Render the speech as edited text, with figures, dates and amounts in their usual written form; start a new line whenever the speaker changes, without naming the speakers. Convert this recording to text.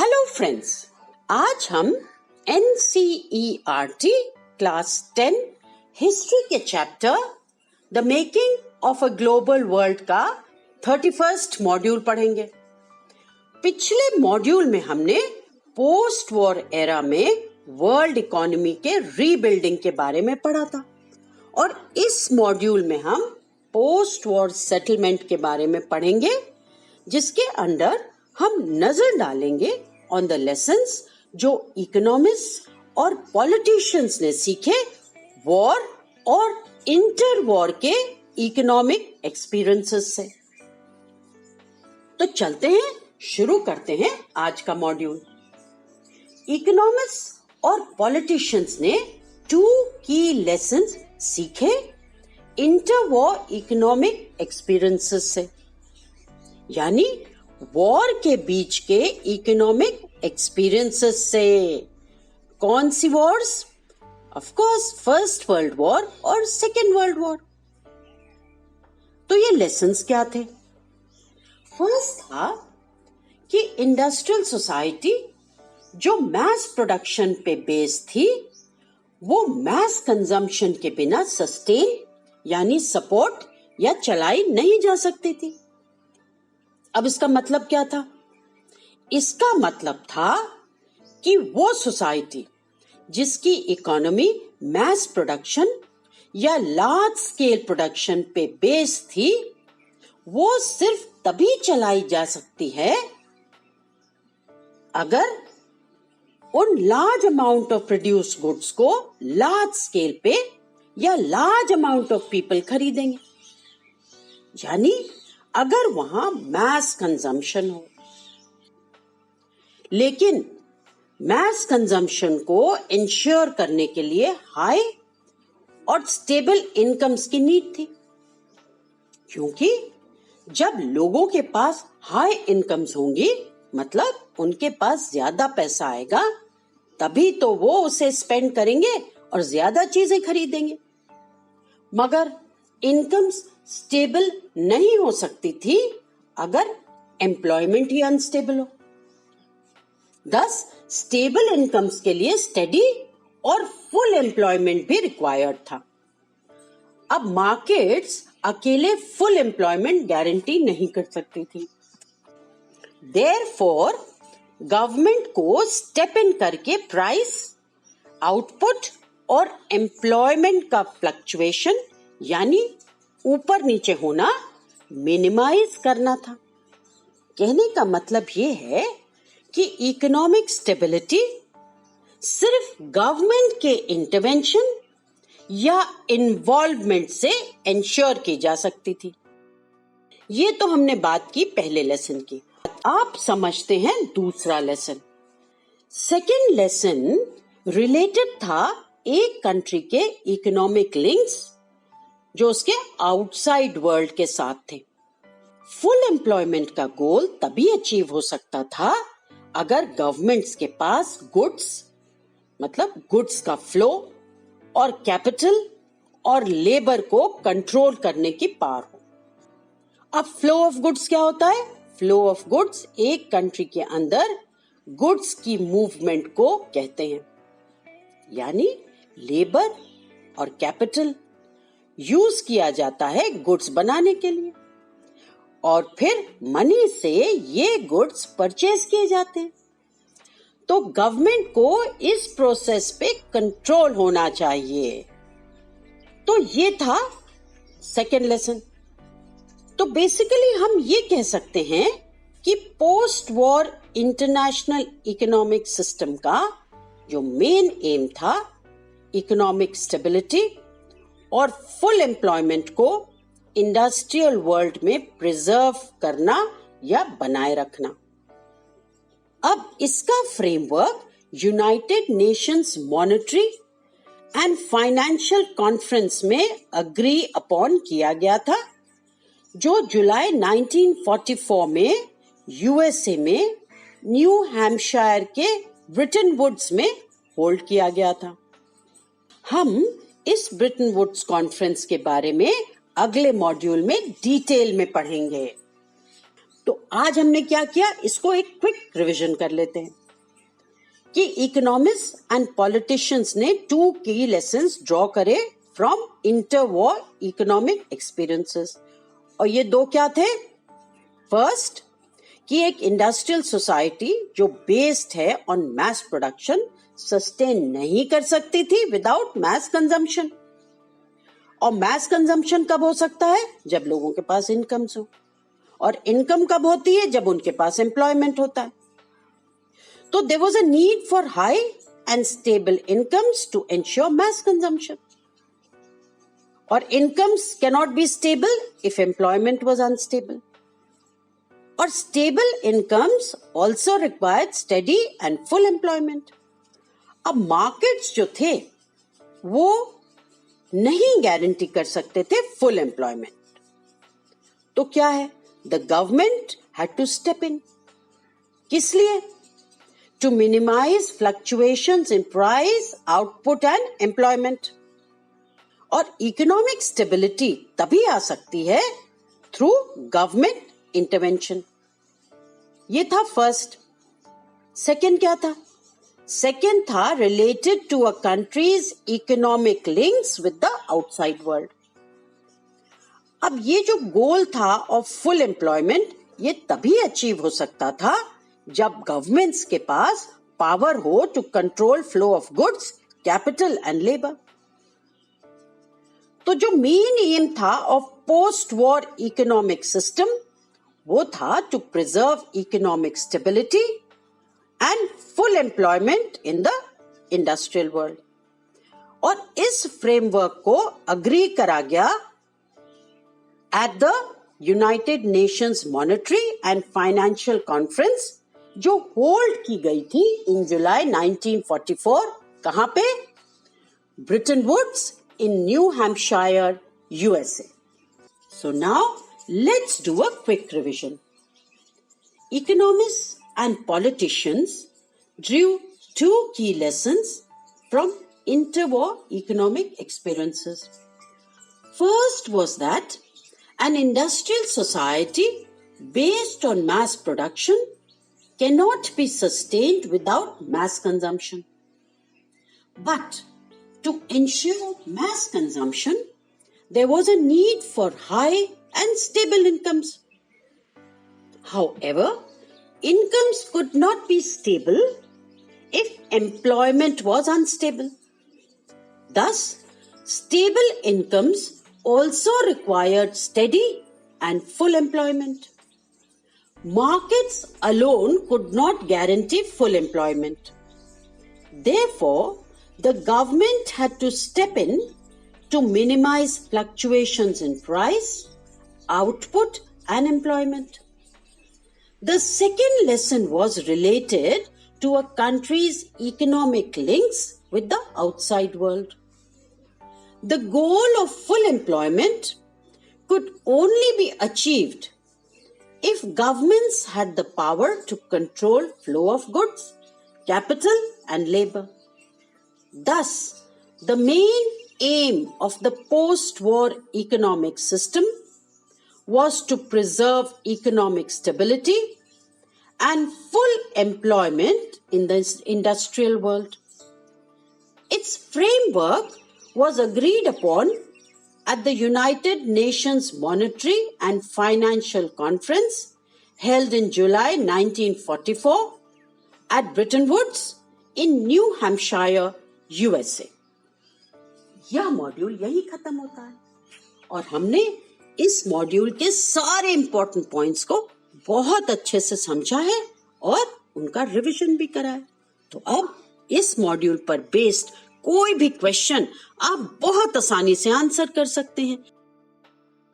Hello friends, आज हम NCERT class 10 history के chapter the making of a global world का 31st मॉड्यूल पढ़ेंगे। पिछले मॉड्यूल में हमने पोस्ट वॉर एरा में वर्ल्ड इकोनॉमी के रीबिल्डिंग के बारे में पढ़ा था और इस मॉड्यूल में हम पोस्ट वॉर सेटलमेंट के बारे में पढ़ेंगे, जिसके अंडर हम नजर डालेंगे ऑन द लेसन्स जो इकोनॉमिस्ट और पॉलिटिशियंस ने सीखे वॉर और इंटर वॉर के इकोनॉमिक एक्सपीरियंसेस से। तो चलते हैं, शुरू करते हैं आज का मॉड्यूल। इकोनॉमिस्ट और पॉलिटिशियंस ने 2 की लेसन्स सीखे इंटर वॉर इकोनॉमिक एक्सपीरियंसेस से, यानी वॉर के बीच के इकोनॉमिक एक्सपीरियंसेस से। कौन सी wars? Of course first world war और सेकेंड वर्ल्ड वॉर। तो ये लेसन्स क्या थे? फर्स्ट था कि इंडस्ट्रियल सोसाइटी जो मैस प्रोडक्शन पे बेस्ड थी, वो मैस कंजम्पशन के बिना सस्टेन यानी सपोर्ट या चलाई नहीं जा सकती थी। अब इसका मतलब क्या था? इसका मतलब था कि वो सोसाइटी जिसकी इकोनॉमी मैस प्रोडक्शन या लार्ज स्केल प्रोडक्शन पे बेस्ड थी, वो सिर्फ तभी चलाई जा सकती है अगर उन large amount of produce goods को लार्ज स्केल पे या लार्ज अमाउंट ऑफ पीपल खरीदेंगे, यानी अगर वहां मैस कंजम्पशन हो। लेकिन मैस कंजम्पशन को इंश्योर करने के लिए हाई और स्टेबल इनकम्स की नीड थी, क्योंकि जब लोगों के पास हाई इनकम्स होंगी, मतलब उनके पास ज्यादा पैसा आएगा, तभी तो वो उसे स्पेंड करेंगे और ज्यादा चीजें खरीदेंगे। मगर इनकम्स स्टेबल नहीं हो सकती थी अगर एम्प्लॉयमेंट ही अनस्टेबल हो। थस स्टेबल इनकम्स के लिए स्टेडी और फुल एम्प्लॉयमेंट भी रिक्वायर्ड था। अब मार्केट्स अकेले फुल एम्प्लॉयमेंट गारंटी नहीं कर सकती थी। देयरफॉर गवर्नमेंट को स्टेप इन करके प्राइस, आउटपुट और एम्प्लॉयमेंट का फ्लक्चुएशन यानी ऊपर नीचे होना मिनिमाइज करना था। कहने का मतलब ये है कि इकोनॉमिक स्टेबिलिटी सिर्फ गवर्नमेंट के इंटरवेंशन या इन्वॉल्वमेंट से इंश्योर की जा सकती थी। ये तो हमने बात की पहले लेसन की। आप समझते हैं दूसरा लेसन। सेकेंड लेसन रिलेटेड था एक कंट्री के इकोनॉमिक लिंक्स जो उसके आउटसाइड वर्ल्ड के साथ थे। फुल एम्प्लॉयमेंट का गोल तभी अचीव हो सकता था अगर गवर्नमेंट्स के पास गुड्स, मतलब गुड्स का फ्लो और कैपिटल और लेबर को कंट्रोल करने की पावर हो। अब फ्लो ऑफ गुड्स क्या होता है? फ्लो ऑफ गुड्स एक कंट्री के अंदर गुड्स की मूवमेंट को कहते हैं, यानी लेबर और कैपिटल यूज किया जाता है गुड्स बनाने के लिए और फिर मनी से ये गुड्स परचेज किए जाते हैं। तो गवर्नमेंट को इस प्रोसेस पे कंट्रोल होना चाहिए। तो ये था सेकेंड लेसन। तो बेसिकली हम ये कह सकते हैं कि post war international economic system का जो मेन एम था, इकोनॉमिक स्टेबिलिटी और फुल एम्प्लॉयमेंट को इंडस्ट्रियल वर्ल्ड में प्रिजर्व करना या बनाए रखना। अब इसका framework United Nations monetary and financial conference में अग्री अपॉन किया गया था, जो जुलाई 1944 में यूएसए में न्यू हैम्पशायर के ब्रिटन वुड्स में होल्ड किया गया था। हम इस ब्रिटन वुड्स कॉन्फ्रेंस के बारे में अगले मॉड्यूल में डिटेल में पढ़ेंगे। तो तो आज हमने क्या किया, इसको एक क्विक रिवीजन कर लेते हैं कि इकोनॉमिस्ट एंड पॉलिटिशियंस ने 2 की लेसन्स ड्रॉ करे from inter war economic experiences. और ये 2 क्या थे? फर्स्ट, कि एक इंडस्ट्रियल सोसाइटी जो बेस्ड है ऑन मैस प्रोडक्शन सस्टेन नहीं कर सकती थी विदाउट मैस कंजम्पशन। और मैस कंजम्पशन कब हो सकता है? जब लोगों के पास इनकम्स हो। और इनकम कब होती है? जब उनके पास एम्प्लॉयमेंट होता है। तो there was a need for high and stable incomes to ensure mass consumption. Or incomes cannot be stable if employment was unstable. Or stable incomes also required steady and full employment. अब markets जो थे वो नहीं guarantee कर सकते थे full employment. तो क्या है? The government had to step in. किस लिए? To minimize fluctuations in price, output and employment. और economic stability तभी आ सकती है through government intervention. ये था first. Second क्या था? Second था related to a country's economic links with the outside world. अब ये जो गोल था of full employment ये तभी अचीव हो सकता था जब गवर्नमेंट्स के पास पावर हो to control flow of goods, capital and labour. तो जो मेन एम था of post war economic system वो था to preserve economic stability and full employment in the industrial world. और इस फ्रेमवर्क को अग्री करा गया at the United Nations monetary and financial conference जो होल्ड की गई थी इन जुलाई 1944। कहां पे? Bretton Woods in New Hampshire, USA. So now let's do a quick revision. Economists and politicians drew 2 key lessons from interwar economic experiences. First was that an industrial society based on mass production cannot be sustained without mass consumption. But to ensure mass consumption, there was a need for high and stable incomes. However, incomes could not be stable if employment was unstable. Thus, stable incomes also required steady and full employment. Markets alone could not guarantee full employment. Therefore, the government had to step in to minimize fluctuations in price, output, and employment. The second lesson was related to a country's economic links with the outside world. The goal of full employment could only be achieved if governments had the power to control flow of goods, capital and labor. Thus, the main aim of the post-war economic system was to preserve economic stability and full employment in the industrial world. Its framework was agreed upon at the United Nations Monetary and Financial Conference held in July 1944 at Bretton Woods in New Hampshire, USA. यह module यही खत्म होता है और हमने इस module के सारे इंपॉर्टेंट पॉइंट्स को बहुत अच्छे से समझा है और उनका रिवीजन भी करा है। तो अब इस मॉड्यूल पर बेस्ड कोई भी क्वेश्चन आप बहुत आसानी से आंसर कर सकते हैं।